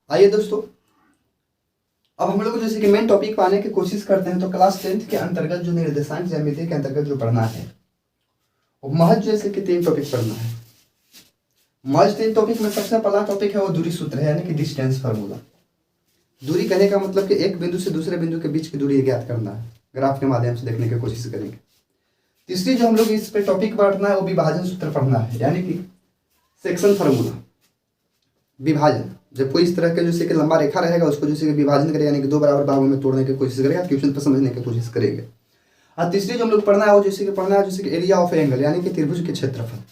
आइए दोस्तों, अब हम लोग जैसे कि मेन टॉपिक पे आने की कोशिश करते हैं। तो क्लास 10th के अंतर्गत जो निर्देशांक ज्यामिति के अंतर्गत जो पढ़ना है वो महज जैसे कि 3 टॉपिक पढ़ना है। महज 3 टॉपिक में सबसे पहला टॉपिक है वो दूरी सूत्र है, यानी कि डिस्टेंस फार्मूला। दूरी कहने का मतलब कि एक बिंदु से दूसरे बिंदु के बीच की दूरी ज्ञात करना है। ग्राफ के माध्यम से देखने की कोशिश करेंगे। तीसरी जो हम लोग इस पे टॉपिक पढ़ना है वो विभाजन सूत्र पढ़ना है, यानी कि सेक्शन फार्मूला। विभाजन, जब कोई इस तरह के जैसे कि लंबा रेखा रहेगा उसको जैसे कि विभाजन करेगा, यानी कि 2 बराबर भागों में तोड़ने की कोशिश करेगा, क्वेश्चन पर समझने की कोशिश करेंगे। और तीसरी जो हम लोग पढ़ना है वो जैसे कि पढ़ना है जैसे कि एरिया ऑफ एंगल, यानी कि त्रिभुज के क्षेत्रफल।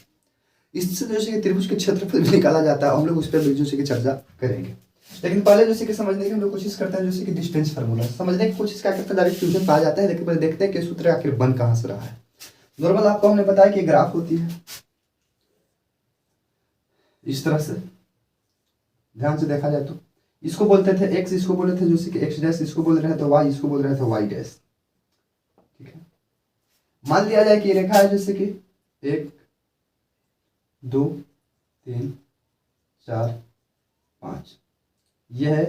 इससे जैसे कि त्रिभुज के क्षेत्रफल भी निकाला जाता है, हम लोग उस पर जैसे कि चर्चा करेंगे। लेकिन पहले जैसे कि समझने की हम लोग कोशिश करते हैं जैसे कि डिस्टेंस फार्मूला समझने की कोशिश क्या करते हैं, डायरेक्ट क्वेश्चन आ जाता है। लेकिन पहले देखते हैं कि सूत्र आखिर बन कहाँ से रहा है। नॉर्मल आपको हमने बताया कि ग्राफ होती है इस तरह से, ध्यान से देखा जाए तो इसको बोलते थे एक्स, इसको बोले थे जैसे कि एक्स डैश, इसको बोल रहे थे वाई, इसको बोल रहे थे वाई डैश। ठीक है, मान लिया जाए कि ये रेखा है जैसे कि 1 2 3 4 5, यह है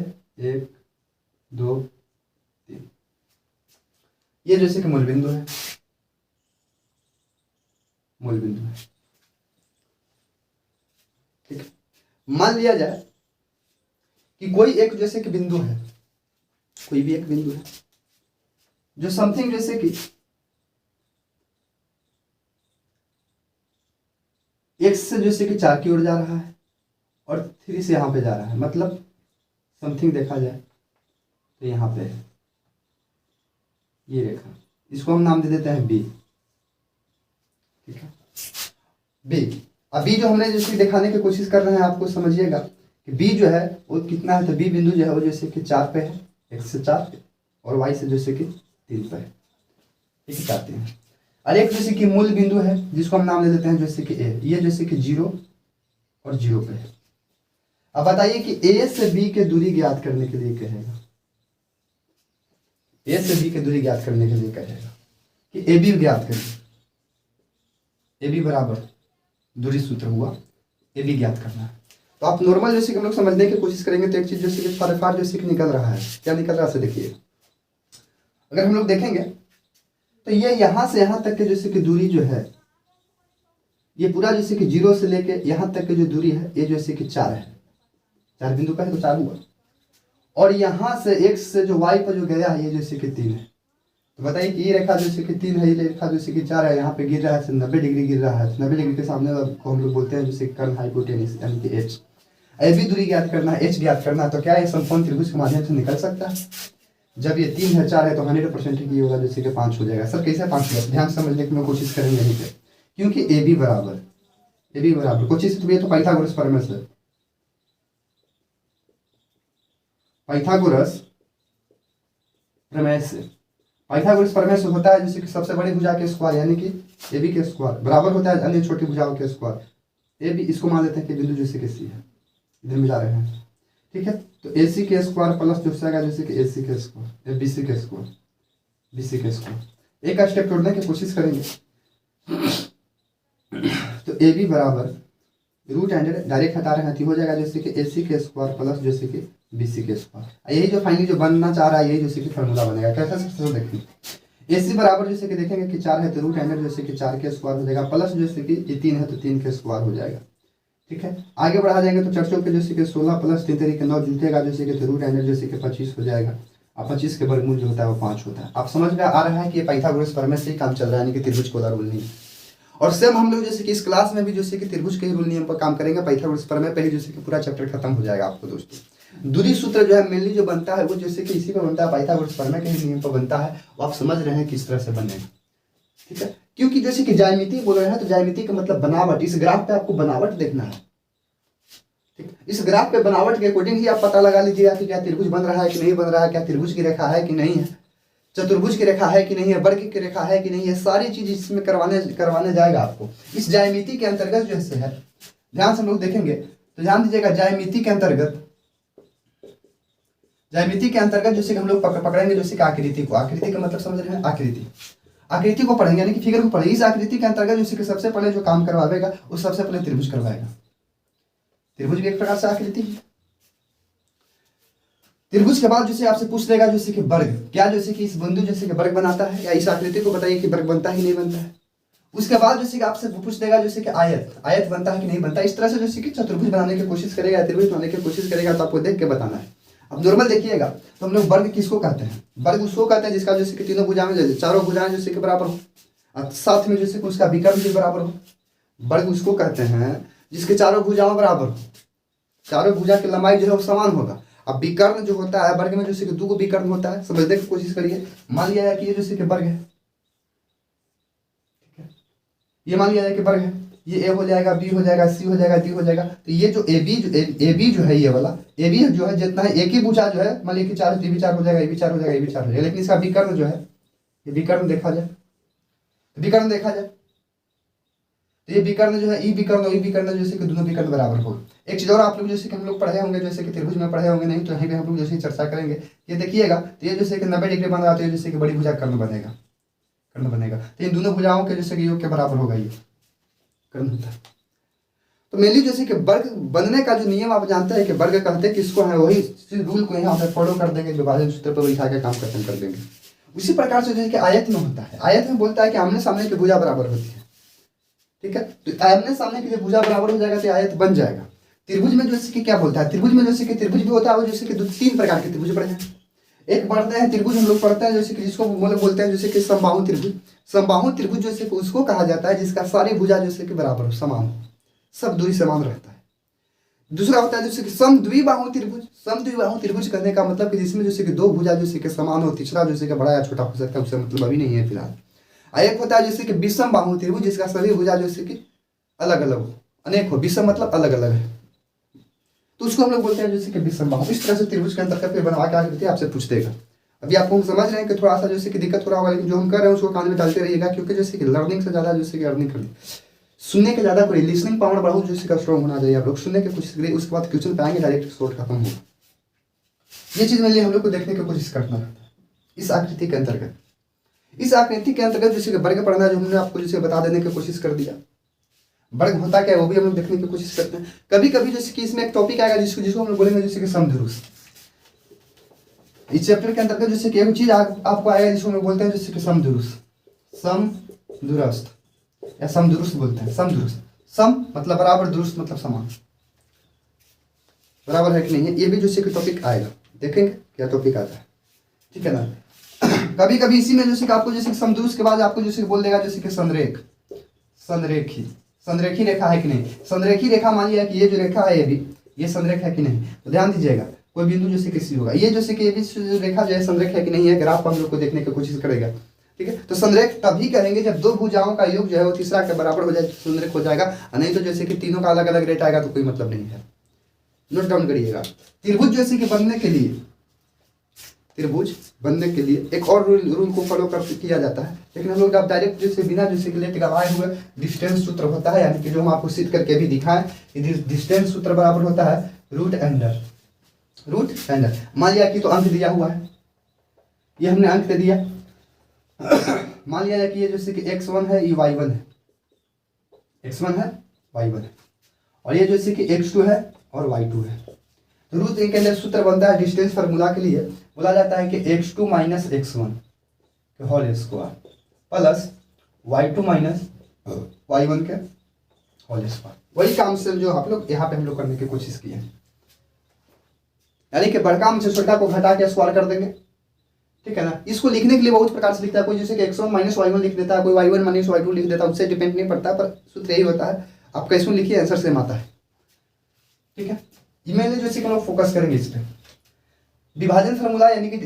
1 2 3, ये जैसे कि मूल बिंदु है, मूल बिंदु है। ठीक है, मान लिया जाए कि कोई एक जैसे कि बिंदु है, कोई भी एक बिंदु है जो समथिंग जैसे कि x से जैसे कि 4 की ओर जा रहा है और 3 से यहां पे जा रहा है। मतलब समथिंग देखा जाए तो यहां पे है ये रेखा, इसको हम नाम दे देते हैं बी। ठीक है, बी। अभी जो हमने जैसे दिखाने की कोशिश कर रहे हैं, आपको समझिएगा कि बी जो है वो कितना है। तो बी बिंदु जो है वो जैसे कि 4 पे है, x से 4 पे, और y से जैसे कि 3 पे है। ठीक है, चाहते हैं। और एक जैसे कि मूल बिंदु है जिसको हम नाम दे देते हैं जैसे कि ए, ये जैसे कि 0 और 0 पे है। अब बताइए कि ए से बी के दूरी ज्ञात करने के लिए कहेगा, ए से बी की दूरी ज्ञात करने के लिए कहेगा कि ए बी ज्ञात करें। ए बी बराबर दूरी सूत्र हुआ, ए बी ज्ञात करना है। तो आप नॉर्मल जैसे कि हम लोग समझने की कोशिश करेंगे तो एक चीज जैसे कि फटाफट जैसे कि निकल रहा है। क्या निकल रहा है देखिए, अगर हम लोग देखेंगे तो ये यहां से यहां तक के जैसे कि दूरी जो है, ये पूरा जैसे कि 0 से लेके यहां तक की जो दूरी है ये जैसे कि 4 है। 4 बिंदु का है तो 4 हुआ। और यहां से x से जो y पर जो गया है ये जैसे कि 3 है। तो बताइए कि ये रेखा जैसे कि 3 है, ये रेखा जैसे कि 4 है, यहाँ पे गिर रहा है 90 डिग्री गिर रहा है। 90 डिग्री के सामने को हम लोग बोलते हैं जैसे कर्ण हाइपोटेनस, यानी कि h। ए बी दूरी ज्ञात करना है, h ज्ञात करना है। तो क्या ये समकोण त्रिभुज के माध्यम से निकल सकता है? जब ये 3 है 4 है तो 100% ही होगा, जैसे कि 5 हो जाएगा। सर कैसे 5 होगा? ध्यान समझने की कोशिश करेंगे यहीं पे, क्योंकि ए बी बराबर कोशिश तो ये तो पाइथागोरस प्रमेय से, पाइथागोरस प्रमेय से होता है जैसे कि सबसे बड़ी भुजा के स्क्वायर यानी कि ए बी के स्क्वायर बराबर होता है अन्य छोटी भुजाओं के स्क्वायर। ए बी इसको मान लेते हैं कि बिंदु जैसे कि सी है, इधर मिला रहे हैं। ठीक है, तो ए सी के स्क्वायर प्लस जो जाएगा जैसे कि ए सी के स्क्वायर, बी सी के स्क्वायर, बी सी के स्क्वायर। एक स्टेप छोड़ने की कोशिश करेंगे तो ए बी बराबर रूट एंड डायरेक्ट हटा रहे हैं तो हो जाएगा जैसे कि ए सी के स्क्वायर प्लस जैसे कि बी सी के स्क्वायर। यही जो फाइनली जो बनना चाह रहा है यही जैसे कि फार्मूला बनेगा। कैसा सबसे देखेंगे, ए सी बराबर जैसे कि देखेंगे कि 4 है तो रूट एंड जैसे कि 4 के स्क्वायर हो जाएगा, प्लस जैसे कि ये 3 है तो 3 के स्क्वायर हो जाएगा। ठीक है, आगे बढ़ा जाएंगे तो चर्चों के जैसे कि 16 प्लस 3 तरीके 9 जुटेगा जैसे कि रूट एंड जैसे कि 25 हो जाएगा। अब 25 के वर्गमूल जो होता है वो 5 होता है। आप समझ में आ रहा है कि ये पाइथागोरस प्रमेय से ही काम चल रहा है, यानी कि त्रिभुज का रूल नहीं। और सेम हम लोग जैसे कि इस क्लास में भी जैसे कि त्रिभुज के ही रूल नियम पर काम करेंगे। पाइथागोरस प्रमेय पे ही जैसे कि पूरा चैप्टर खत्म हो जाएगा आपको दोस्तों। दूरी सूत्र जो है मेनली जो बनता है वो जैसे कि इसी पर बनता है, पाइथागोरस प्रमेय के ही नियम पर बनता है। वो आप समझ रहे हैं किस तरह से बनेगा। ठीक है, क्योंकि जैसे कि ज्यामिति बोल रहे हैं तो ज्यामिति का मतलब बनावट। इस ग्राफ पे आपको बनावट देखना है। ठीक, इस ग्राफ पे बनावट के अकॉर्डिंग ही आप पता लगा लीजिएगा कि क्या त्रिभुज बन रहा है कि नहीं बन रहा है, क्या त्रिभुज की रेखा है कि नहीं है, चतुर्भुज की रेखा है कि नहीं है, वर्ग की रेखा है कि नहीं है। सारी चीज इसमें करवाने जाएगा आपको इस ज्यामिति के अंतर्गत जो है। ध्यान से हम लोग देखेंगे तो ध्यान दीजिएगा, ज्यामिति के अंतर्गत जैसे कि हम लोग पकड़ेंगे जैसे कि आकृति को। आकृति का मतलब समझ रहे हैं, आकृति को पढ़ेंगे यानी कि फिगर को पढ़ेंगे। इस आकृति के अंतर्गत जैसे कि सबसे पहले जो काम करवाएगा वो सबसे पहले त्रिभुज करवाएगा। त्रिभुज भी एक प्रकार से आकृति है। त्रिभुज के बाद जैसे आपसे पूछ लेगा जैसे कि वर्ग, क्या जैसे कि इस बिंदु जैसे कि वर्ग बनाता है, या इस आकृति को बताइए कि वर्ग बनता है कि नहीं बनता है। उसके बाद जैसे कि आपसे पूछ देगा जैसे कि आयत, आयत बनता है कि नहीं बनता है। इस तरह से जैसे कि चतुर्भुज बनाने की कोशिश करेगा, त्रिभुज बनाने की कोशिश करेगा, तो आपको देख के बताना है। अब नॉर्मल देखिएगा तो हम लोग वर्ग किसको कहते हैं, वर्ग उसको कहते हैं जिसका जैसे कि तीनों भुजाएं, चारों भुजाएं जैसे कि बराबर हो, और साथ में जैसे कि उसका विकर्ण भी बराबर हो। वर्ग उसको कहते हैं जिसके चारों भुजाएं बराबर हो, चारों भुजा की लंबाई जो है वो समान होगा। अब विकर्ण जो होता है वर्ग में जैसे कि दो विकर्ण होता है, समझने की कोशिश करिए। मान लिया है कि ये जैसे कि वर्ग है, ठीक है, ये मान लिया है कि वर्ग है, ये ए हो जाएगा, बी हो जाएगा, सी हो जाएगा, डी हो जाएगा। तो ये जो ए बी जो है, ये वाला ए बी जो है जितना है एक ही भुजा जो है, मान लीजिए कि 4 ये भी 4 हो जाएगा, ये भी 4 हो जाएगा, ये भी 4 हो जाएगा। लेकिन इसका विकर्ण जो है, ये विकर्ण देखा जाए, विकर्ण देखा जाए तो ये विकर्ण जो है ई विकर्ण और ई विकर्ण जैसे कि दोनों विकर्ण बराबर हो। एक चीज और आप लोग जैसे कि हम लोग पढ़े होंगे, जैसे कि त्रिभुज में पढ़े होंगे, नहीं तो यहीं पे हम लोग जैसे चर्चा करेंगे। ये देखिएगा तो ये जैसे कि 90 डिग्री बन रहा है, जैसे कि बड़ी भुजा कर्ण बनेगा, कर्ण बनेगा। तो इन दोनों भुजाओं के जैसे कि योग के बराबर होगा, ये कर्ण होता है। तो मेनली जैसे कि वर्ग बनने का जो नियम आप जानते हैं कि वर्ग कहते हैं किसको है, वही रूल को यहाँ पे फॉलो कर देंगे, विभाजन सूत्र पर बैठा के काम खत्म कर देंगे। उसी प्रकार से जैसे कि आयत में होता है, आयत में बोलता है कि आमने सामने की भुजा बराबर होती है, ठीक है। तो आमने सामने की भुजा बराबर हो जाएगा तो आयत बन जाएगा। त्रिभुज में जैसे कि क्या बोलता है, त्रिभुज में जैसे कि त्रिभुज भी होता है, वो जैसे कि 3 प्रकार के त्रिभुज पढ़े हैं। एक पढ़ते हैं त्रिभुज हम लोग पढ़ते हैं जैसे कि जिसको बोलते हैं जैसे कि समबाहु त्रिभुज। समबाहु त्रिभुज जैसे कि उसको कहा जाता है जिसका सारी भुजा जैसे कि बराबर हो, समान हो, सब दूरी समान रहता है। दूसरा होता है जैसे कि समद्विबाहु त्रिभुज। समद्विबाहु त्रिभुज करने का मतलब कि जिसमें जैसे कि 2 भुजा जैसे कि समान हो, तीसरा जैसे कि बड़ा या छोटा हो सकता है, उससे मतलब अभी नहीं है फिलहाल। एक होता है जैसे कि विषम बाहु त्रिभुज, जिसका सभी भुजा जैसे कि अलग अलग हो, अनेक हो, विषम मतलब अलग अलग है, तो उसको हम लोग बोलते हैं जैसे कि विषम बाहु। इस तरह से त्रिभुज के अंतर्गत फिर बनवा के आगे आपसे पूछ देगा। अभी आपको हम समझ रहे हैं कि थोड़ा सा जैसे कि दिक्कत हो रहा होगा, लेकिन जो हम कर रहे हैं उसको कान में डालते रहिएगा, क्योंकि जैसे कि लर्निंग से ज़्यादा जैसे कि अर्निंग करिए, सुनने के ज़्यादा कोई लिसनिंग पावर बढ़ाओ जैसे का स्ट्रॉन्ग होना चाहिए। आप लोग सुनने की कोशिश करिए, उसके बाद क्वेश्चन पाएंगे डायरेक्ट शॉर्ट खत्म होगा। ये चीज़ मेरे लिए हम लोग को देखने की कोशिश करना रहता है इस आकृति के अंतर्गत। इस आकृति के अंतर्गत जैसे कि वर्ग पढ़ना जो हमने आपको जैसे बता देने की कोशिश कर दिया, वर्ग होता क्या है वो भी हम लोग देखने की कोशिश करते हैं। कभी कभी जैसे कि इसमें एक टॉपिक आएगा जिसको हम लोग बोलेंगे जैसे कि समदुरुस्त। इस चैप्टर के अंतर्गत जैसे कि एक चीज आपको आएगा जिसको हम लोग बोलते हैं जैसे कि समदुरुस्त, समदुरुस्त या समदुरुस्त बोलते हैं। समदुरुस्त, सम मतलब बराबर, दुरुस्त मतलब समान, बराबर है कि नहीं है, ये भी जैसे कि टॉपिक आएगा, देखेंगे क्या टॉपिक आता है, ठीक है ना। कभी कभी इसी में जैसे कि आपको जैसे कि समदुरुस्त के बाद आपको जैसे कि बोल देगा जैसे कि संरेख, संरेखी, संरेखी रेखा है कि नहीं। संरेखी रेखा मान लिया कि ये जो रेखा है ये संरेख है कि नहीं, तो ध्यान दीजिएगा कोई बिंदु जैसे कि सी होगा, ये जैसे कि ये भी रेखा जो है संरेख है कि नहीं है, ग्राफ हम लोग को देखने की कोशिश करेगा, ठीक है। तो संरेख तभी कहेंगे जब 2 भुजाओं का योग जो है वो तीसरा के बराबर हो जाए तो संरेख हो जाएगा, नहीं तो जैसे कि तीनों का अलग अलग रेट आएगा तो कोई मतलब नहीं है। नोट डाउन करिएगा। त्रिभुज जैसे कि बनने के लिए, त्रिभुज बनने के लिए एक और रूल को फॉलो कर किया जाता है, लेकिन हम लोग अब डायरेक्ट जैसे बिना जैसे कि लेट गवाए हुए डिस्टेंस सूत्र होता है, यानी कि जो हम आपको सिद्ध करके भी दिखाएं, डिस्टेंस सूत्र बराबर होता है रूट अंडर, रूट अंडर। मान लिया कि तो अंक दिया हुआ है, ये हमने अंक दे दिया। मान लिया जाए कि ये जैसे कि x1 है, ये y1 है, x1 है, y1 है, और ये जैसे कि x2 है और y2 है। तो रूट के अंदर सूत्र बनता है डिस्टेंस फार्मूला के लिए, बोला जाता है कि x2 माइनस x1 के whole square plus y2 minus y1 के होल स्क्वायर। वही काम से जो आप लोग यहाँ पे हम लोग करने की कोशिश किए, यानी कि बड़का हम से छोटा को घटा के स्क्वायर कर देंगे, ठीक है ना। इसको लिखने के लिए बहुत प्रकार से लिखता है, कोई जैसे कि x1 माइनस y1 लिख देता है, कोई y1 माइनस y2 लिख देता है, उससे डिपेंड नहीं पड़ता, पर सूत्र यही होता है। आप कैसे लिखिए आंसर सेम आता है, ठीक है। ईमेल जैसे कि हम लोग फोकस करेंगे इस पर। विभाजन फार्मूला यानी कि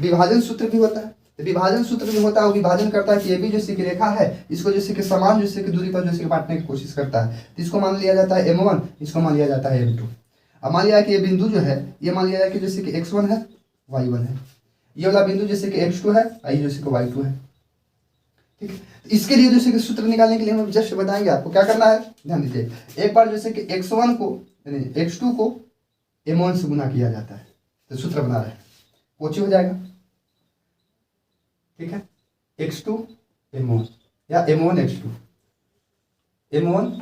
विभाजन सूत्र भी होता है, तो विभाजन सूत्र भी होता है, वो विभाजन करता है कि ये भी जैसे कि रेखा है, इसको जैसे कि समान जैसे कि दूरी पर जैसे कि बांटने की कोशिश करता है, तो इसको मान लिया जाता है m1, इसको मान लिया जाता है m2। अब मान लिया कि ये बिंदु जो है ये मान लिया जाए कि जैसे कि x1 है, y1 है, ये वाला बिंदु जैसे कि x2 है, ये जैसे कि y2 है, ठीक है। इसके लिए जैसे कि सूत्र निकालने के लिए हम जस्ट बताएंगे आपको क्या करना है, ध्यान दीजिए। एक बार जैसे कि x1 को यानी x2 को m1 से गुना किया जाता है, तो सूत्र बना रहे हैं, पोची हो जाएगा, ठीक है। x2 m1 या m1 x2, m1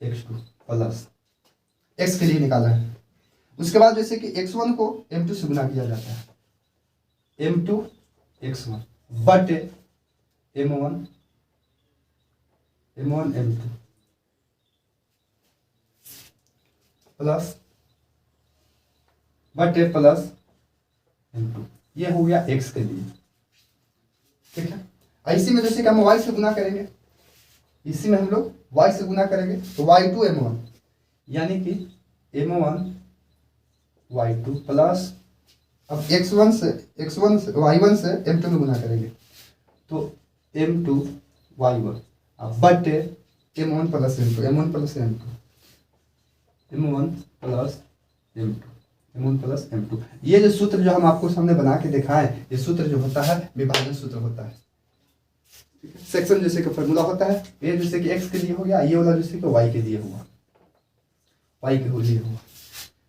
x2 plus x के लिए निकाला है उसके बाद जैसे कि x1 को m2 से गुना किया जाता है, m2 x1 बटे m1 m2 प्लस बटे प्लस m2, ये हो गया x के लिए। ठीक है, इसी में जैसे कि हम y से गुना करेंगे, इसी में हम लोग y से गुना करेंगे तो y2 m1 यानी कि m1 y2 प्लस अब x1 से y1 से m2 में गुना करेंगे तो m2 y1 अब बटे m1 plus m2 m1 plus m2 ये जो सूत्र जो हम आपको सामने बना के दिखाएं, ये सूत्र जो होता है विभाजन सूत्र होता है। सेक्शन जैसे कि फॉर्मूला होता है, ये जैसे कि x के लिए हो गया, ये वाला जैसे कि y के लिए हुआ, y के लिए हुआ।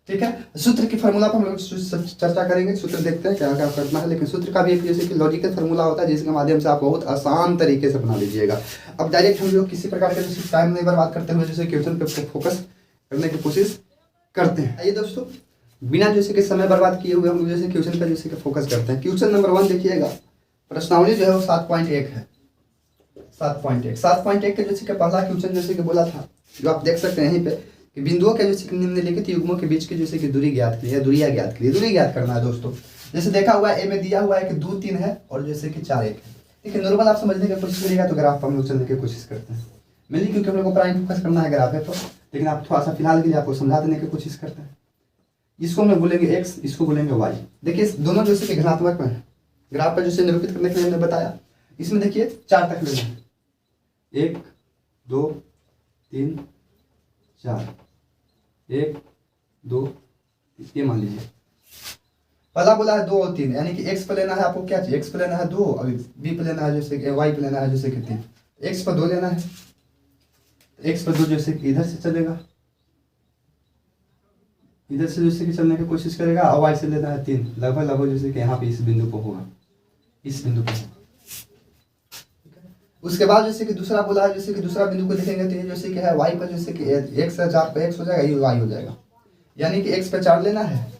ठीक है, सूत्र की फार्मूला पर हम लोग चर्चा करेंगे, सूत्र देखते हैं क्या क्या करना है, लेकिन सूत्र का भी एक जैसे कि लॉजिकल फार्मूला होता है जिसके माध्यम से आप बहुत आसान तरीके से बना लीजिएगा। अब डायरेक्ट हम लोग किसी प्रकार के जैसे टाइम नहीं बर्बाद करते हुए जैसे क्वेश्चन पे फोकस करने की कोशिश करते हैं। आइए दोस्तों, बिना जैसे कि समय बर्बाद किए हुए हम लोग जैसे क्वेश्चन पर जैसे कि फोकस करते हैं। क्वेश्चन नंबर 1 देखिएगा, प्रश्नावली जो है वो 7.1 है, 7.1 के जैसे कि पहला क्वेश्चन जैसे कि बोला था, जो आप देख सकते हैं यहीं पे कि बिंदुओं के जैसे कि निम्नलिखित युग्मों के बीच की जैसे कि दूरी ज्ञात कीजिए, दूरियां ज्ञात कीजिए। दूरी ज्ञात करना है दोस्तों, जैसे देखा हुआ है ए में दिया हुआ है कि 2 3 है और जैसे कि 4 1 है। ठीक है, नॉर्मल आप समझने की कोशिश करिएगा तो ग्राफ पर हम लोग चलने की कोशिश करते हैं, मेनली क्योंकि हम लोग को प्राइम फोकस करना है ग्राफ है तो, लेकिन आप थोड़ा सा फिलहाल के लिए आपको समझा देने की कोशिश करते हैं। इसको हम लोग बोलेंगे x, इसको बोलेंगे y। देखिए दोनों जैसे कि घनात्मक में है, ग्राफ पर जैसे निरूपित करने के लिए हमने बताया, इसमें देखिए 4 तक लेना है, 1 2 3 4, 1 2 ये मान लीजिए। पहला बोला है 2 और 3, यानी कि x पर लेना है आपको, क्या चाहिए, x पर लेना है 2 और b पर लेना है जैसे कि y पर लेना है जैसे कि 3। x पर 2 लेना है, x पर 2 जैसे कि इधर से चलेगा, इधर से जैसे कि चलने की कोशिश करेगा, और y से लेना है 3, लगभग जैसे कि यहाँ पे इस बिंदु को होगा, इस बिंदु को। उसके बाद जैसे कि दूसरा बोला है, जैसे कि दूसरा बिंदु को देखेंगे तो ये जैसे कि है y पर जैसे कि 1 से 4 पर x हो जाएगा, ये y हो जाएगा, यानी कि x पे 4 लेना है।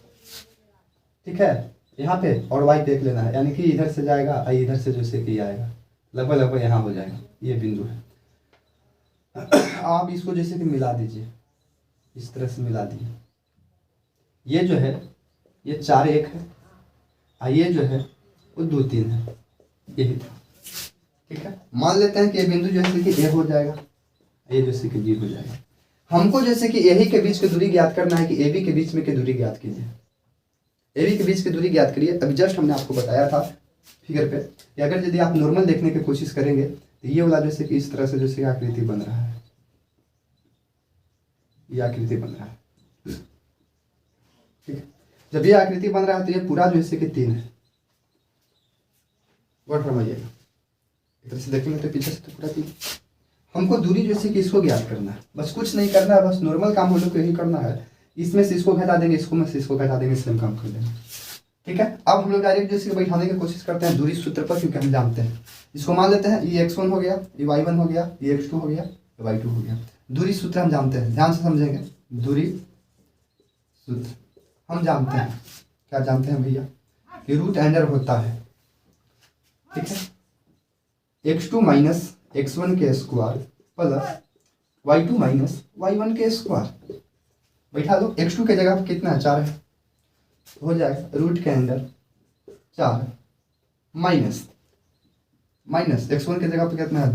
ठीक है, यहाँ पे और y पे 1 लेना है, यानी कि इधर से जाएगा इधर से जैसे कि आएगा, लगभग यहाँ हो जाएगा, ये बिंदु है। आप इसको जैसे कि मिला दीजिए, इस तरह से मिला दिए, ये जो है ये 4 1 है, ये जो है वो 2 3 है, यही था। ठीक है, मान लेते हैं कि ये बिंदु जैसे कि ए हो जाएगा, ये जैसे कि बी हो जाएगा। हमको जैसे कि यही के बीच की दूरी ज्ञात करना है कि ए बी के बीच में की दूरी ज्ञात कीजिए, ए बी के बीच की दूरी ज्ञात करिए। अभी जस्ट हमने आपको बताया था फिगर पे कि अगर यदि आप नॉर्मल देखने की कोशिश करेंगे तो ये वाला जैसे कि इस तरह से जैसे आकृति बन रहा है, ये आकृति बन रहा है। ठीक है, जब ये आकृति बन रहा है तो ये पूरा जैसे कि 3 है, वर्ड फरमाइएगा, इधर से देखेंगे तो पीछे से तो पूरा 3। हमको दूरी जैसे कि इसको ज्ञात करना है, बस कुछ नहीं करना है, बस नॉर्मल काम हम लोग को यही करना है, इसमें से इसको घटा देंगे, इसको में से इसको घटा देंगे, सेम काम कर देंगे। ठीक है, अब हम लोग डायरेक्ट जैसे बैठाने की कोशिश करते हैं दूरी सूत्र पर, क्योंकि हम जानते हैं। इसको मान लेते हैं ये x1 हो गया, ये y1 हो गया, ये x2 हो गया, ये y2 हो गया। दूरी सूत्र हम जानते हैं, ध्यान से समझेंगे, दूरी सूत्र हम जानते हैं, क्या जानते हैं भैया, कि रूट अंडर होता है। ठीक है, x2 माइनस x1 के square plus y2 minus y1 के स्क्वायर। बैठा दो, x2 के जगह पर कितना है, 4 है, हो जाएगा रूट के अंदर 4 माइनस x1 के जगह पर कितना है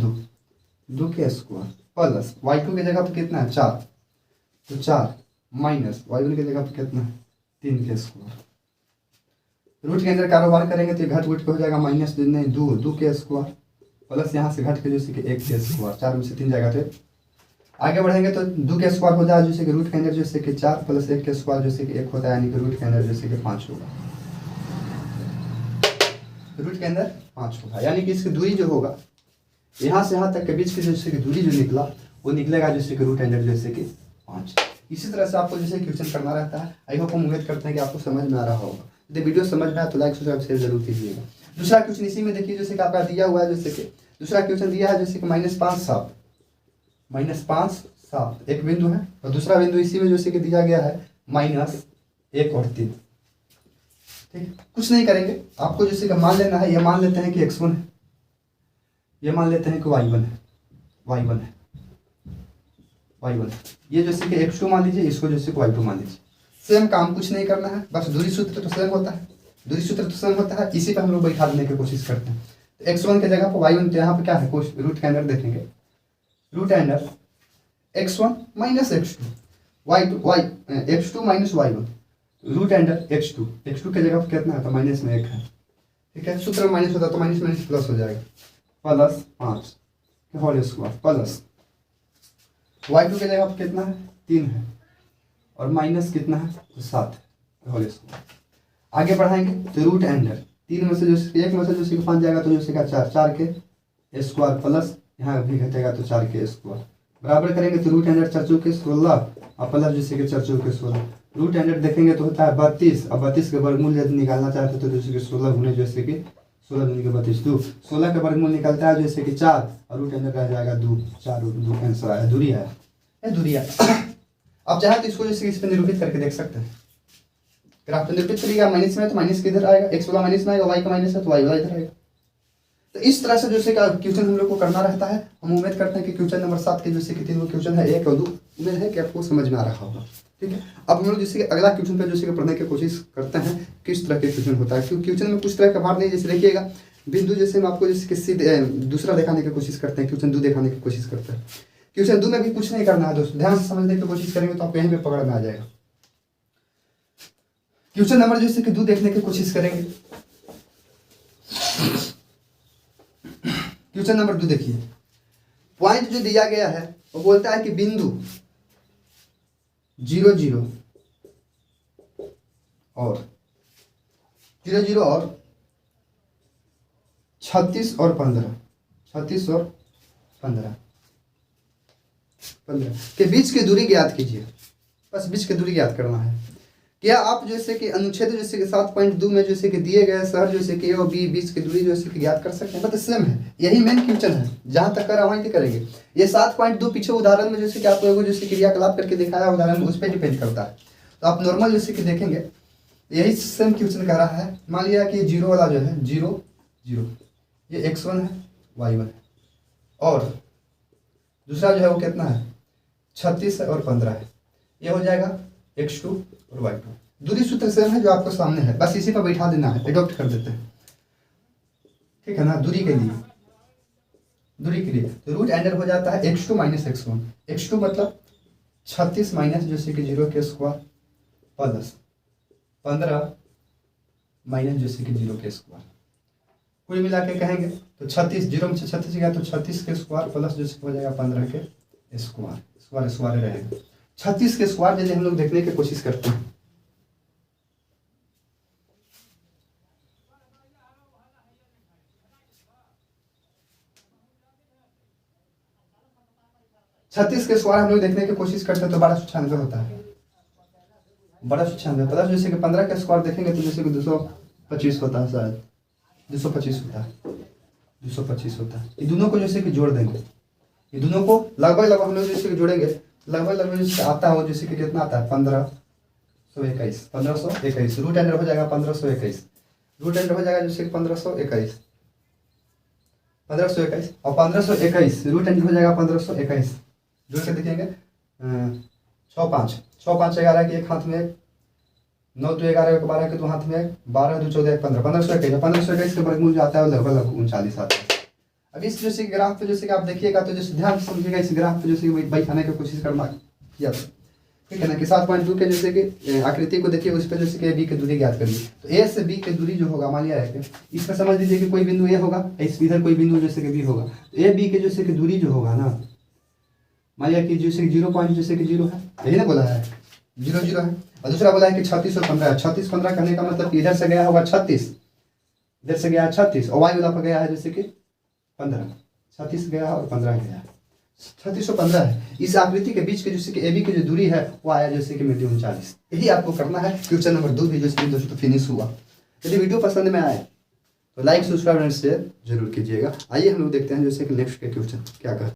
2 के स्क्वायर प्लस y2 के जगह पर कितना है 4, तो 4 माइनस y1 के जगह पर कितना है 3 के स्क्वायर। रूट के अंदर कारोबार करेंगे तो घट उठ के हो जाएगा माइनस 2 के स्क्वायर प्लस यहाँ से घट के जैसे कि 1 के स्क्वायर, 4 में से 3 जाएगा तो आगे बढ़ेंगे तो 2 के स्क्वायर हो जाएगा जैसे कि रूट के अंदर जैसे कि 4 प्लस 1 के स्क्वायर जैसे कि 1 होता है, यानी कि रूट के अंदर जैसे कि 5 होगा, रूट के अंदर 5 होगा, यानी कि इसकी दूरी जो होगा यहाँ से यहाँ तक के बीच की जैसे कि दूरी जो निकला वो निकलेगा जैसे कि रूट अंडर जैसे कि 5। इसी तरह से आपको जैसे क्वेश्चन करना रहता है। आई होप हम उम्मीद करते हैं कि आपको समझ में आ रहा होगा। यदि वीडियो समझ में आए तो लाइक सब्सक्राइब शेयर जरूर कीजिएगा। दूसरा क्वेश्चन इसी में देखिए, जैसे कि आपका दिया हुआ है, जैसे कि दूसरा क्वेश्चन दिया है जैसे कि -5 7 एक बिंदु है और दूसरा बिंदु इसी में जैसे कि दिया गया है -1 1 और 3। ठीक, कुछ नहीं करेंगे, आपको जैसे कि मान लेना है, ये मान लेते हैं कि x1 है, ये मान लेते हैं कि y1 है, y1 है, y1 है, ये जैसे कि x2 मान लीजिए, इसको जैसे कि y2 मान लीजिए। सेम काम, कुछ नहीं करना है, बस दूरी सूत्र तो सेम होता है, दूरी सूत्र तो सेम होता है, इसी पर हम लोग बैठा देने की कोशिश करते हैं। तो x1 की जगह पर y1, तो यहाँ पे क्या है, रूट के अंदर देखेंगे, root under x1 minus x2, x2 minus y1, root under x2, x2 की जगह पर कितना है, तो माइनस में 1 है। ठीक है, सूत्र में माइनस होता है तो माइनस माइनस प्लस हो जाएगा, plus 5 whole square plus y2 की जगह पर कितना है, 3 है, और माइनस कितना है, तो 7 होल स्क्वायर। आगे बढ़ाएंगे तो रूट अंडर 3 में से जो 1 में से जो 5 जाएगा तो जो 4 के स्क्वायर प्लस यहाँ भी घटेगा तो 4 के स्क्वायर, बराबर करेंगे तो रूट अंडर 4 के 16 और प्लस जैसे कि 4 के 16। रूट अंडर देखेंगे तो होता है 32, और 32 के वर्गमूल यदि निकालना चाहते तो जैसे कि 16 गुने जैसे कि 16 दूनी के 32, 2 16 का वर्गमूल निकलता है जैसे कि 4, और रूट अंडर रह जाएगा 2, 4 2 आंसर आया, दूरी है, दूरी है। आप चाहे तो इसको जैसे इस पर निरूपित करके देख सकते हैं, ग्राफ पे निरूपित करिएगा, माइनस में तो माइनस किधर आएगा, x वाला माइनस में आएगा, y का माइनस है तो y वाला इधर आएगा। तो इस तरह से जैसे का क्वेश्चन हम लोग को करना रहता है। हम उम्मीद करते हैं कि क्वेश्चन नंबर 7 के जैसे कि 3 क्वेश्चन है, 1 और 2, उम्मीद है कि आपको समझ में आ रहा होगा। ठीक है, अब हम लोग जैसे कि अगला क्वेश्चन पे जैसे कि पढ़ने की कोशिश करते हैं किस तरह के क्वेश्चन होता है, क्योंकि क्वेश्चन में कुछ तरह का भार नहीं, जैसे देखिएगा बिंदु, जैसे हम आपको जैसे कि सीधे दूसरा दिखाने की कोशिश करते हैं, क्वेश्चन 2 दिखाने की कोशिश करते हैं। क्वेश्चन 2 में भी कुछ नहीं करना है दोस्तों, ध्यान से समझने की कोशिश करेंगे तो आप यहीं पे पकड़ में आ जाएगा। क्वेश्चन नंबर जैसे कि 2 देखने की कोशिश करेंगे। क्वेश्चन नंबर 2 देखिए, पॉइंट जो दिया गया है वो बोलता है कि बिंदु 0 0 और 36 और 15 के बीच की दूरी ज्ञात कीजिए। बस बीच की दूरी ज्ञात करना है। क्या आप जैसे कि अनुच्छेद जैसे कि 7.2 में जैसे कि दिए गए शहर जैसे कि ए और बी बीच की दूरी जैसे कि ज्ञात कर सकते हैं? मतलब सेम है, यही मेन क्वेश्चन है, जहां तक कर वहीं तक करेंगे। ये 7.2 पीछे उदाहरण में जैसे कि आप लोगों को जैसे क्रियाकलाप करके दिखाया उदाहरण में, उस पर डिपेंड करता है। तो आप नॉर्मल जैसे कि देखेंगे, यही सेम क्वेश्चन कर रहा है। मान लिया कि 0 वाला जो है 0 0, ये x1 है, y1 है, और दूसरा जो है वो कितना है, 36 है और 15 है। ये हो जाएगा x2 और y2। दूरी सूत्र सेम है जो आपको सामने है, बस इसी पर बैठा देना है, एडॉप्ट कर देते हैं। ठीक है ना, दूरी के लिए तो रूट अंडर हो जाता है x2 माइनस x1। x2 मतलब 36 माइनस जैसे कि 0 के स्क्वायर प्लस 15 माइनस जैसे कि 0 के स्क्वायर, कुल मिला के कहेंगे तो 36, 0 में से 36 गया तो 36 के स्क्वायर प्लस जैसे हो जाएगा 15 के स्क्वायर, स्क्वायर रहेगा। 36 के स्क्वायर जैसे हम लोग देखने की कोशिश करते हैं। छत्तीस के स्क्वायर हम लोग देखने की कोशिश करते हैं तो 1296 होता है, 1296 प्लस जैसे कि 15 का स्क्वायर देखेंगे तो जैसे कि 225 होता है, शायद 225 होता है, 225 होता है। ये दोनों को जैसे कि जोड़ देंगे, ये दोनों को लगभग हम लोग जैसे कि जोड़ेंगे, लगभग जैसे आता है वो जैसे कि कितना आता है 1521 रूट अंडर हो जाएगा 1521, रूट अंडर हो जाएगा जैसे कि 1521 और 1521 रूट अंडर हो जाएगा 1521, जोड़ के देखेंगे 6 5 11 के एक हाथ में, 9 2 11 के 12 के 2 हाथ में, 12 2 14 15 1521 के वर्गमूल जो आता है लगभग 39 आता है। अब इस जैसे ग्राफ पे जैसे कि आप देखिएगा तो जैसे ध्यान से समझिएगा, इस ग्राफ पे जैसे बैठाने की कोशिश करना किया, ठीक है ना, कि 7.2 के जैसे कि आकृति को देखिए, उस पर जैसे कि बी की दूरी ज्ञात करिए। तो ए से बी की दूरी जो होगा, मान लिया है कि इसमें समझ लीजिए कि कोई बिंदु ए होगा, इधर कोई बिंदु जैसे कि बी होगा, तो ए बी के जैसे कि दूरी जो होगा ना, मान लिया कि जैसे 0 जैसे कि 0 है, यही ना बोला है 0 0 है, और दूसरा बोला है कि 36 और 15 है। 36 15 करने का मतलब कि इधर से गया होगा 36, इधर से गया 36, और वाई वाला पर गया है जैसे कि 15, 36 गया है और 15 गया है, 36 और 15 है। इस आकृति के बीच के जैसे कि ए बी की जो दूरी है वो आया जैसे कि 39। यही आपको करना है। क्वेश्चन नंबर 2 भी जैसे दोस्तों फिनिश हुआ। यदि वीडियो पसंद में आए तो लाइक सब्सक्राइब एंड शेयर जरूर कीजिएगा। आइए हम लोग देखते हैं जैसे कि नेक्स्ट के क्वेश्चन क्या कहते हैं।